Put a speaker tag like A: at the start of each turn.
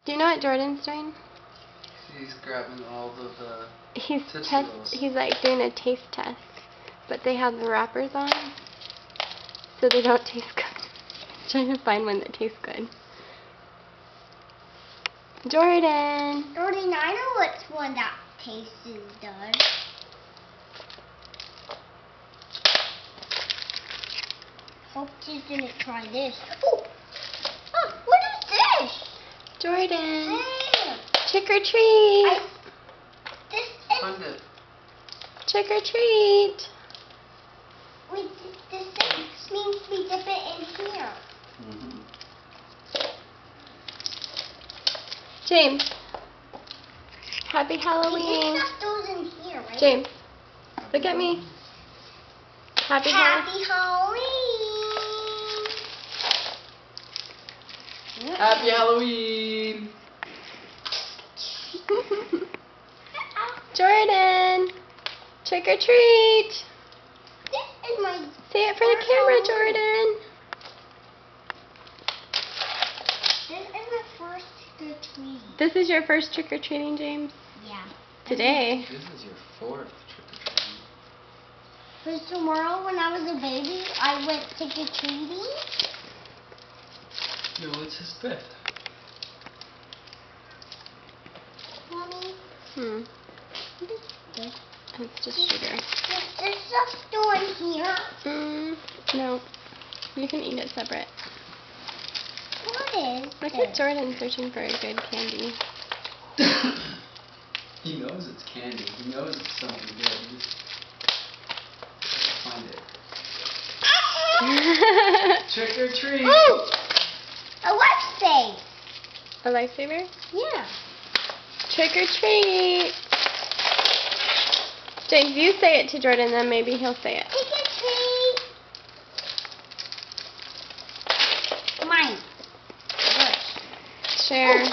A: Do you know what Jordan's doing?
B: He's grabbing all of the
A: He's like doing a taste test, but they have the wrappers on, so they don't taste good. Trying to find one that tastes good. Jordan!
C: Jordan, I know which one that tastes good. Hope she's gonna try this. Oh! Oh, what is this?
A: Jordan!
C: Hey!
A: Trick or treat!
B: Find it.
A: Trick or treat!
C: This means we dip it in here.
B: Mm-hmm.
A: James, happy Halloween.
C: This stuff goes in here, right?
A: James, look at me. Happy
C: Halloween.
B: Happy Halloween!
A: Jordan, trick or treat.
C: This is my...
A: Say it for the camera, Jordan.
C: This is my first trick or treat.
A: This is your first trick or treating, James?
C: Yeah.
A: Today.
B: This is your fourth trick or treating.
C: Because tomorrow when I was a baby, I went trick or treating.
B: No, it's his fifth.
C: Mommy. What is this?
A: It's just sugar.
C: Is this stuff still in here?
A: No. You can eat it separate.
C: What is
A: Look
C: this?
A: at Jordan searching for a good candy.
B: He knows it's candy. He knows it's something good. He just find it. Trick or treat!
C: Ooh! A life safe.
A: A lifesaver?
C: Yeah.
A: Trick or treat! James, you say it to Jordan, then maybe he'll say it.
C: Trick or treat. Mine. Yours.
A: Share.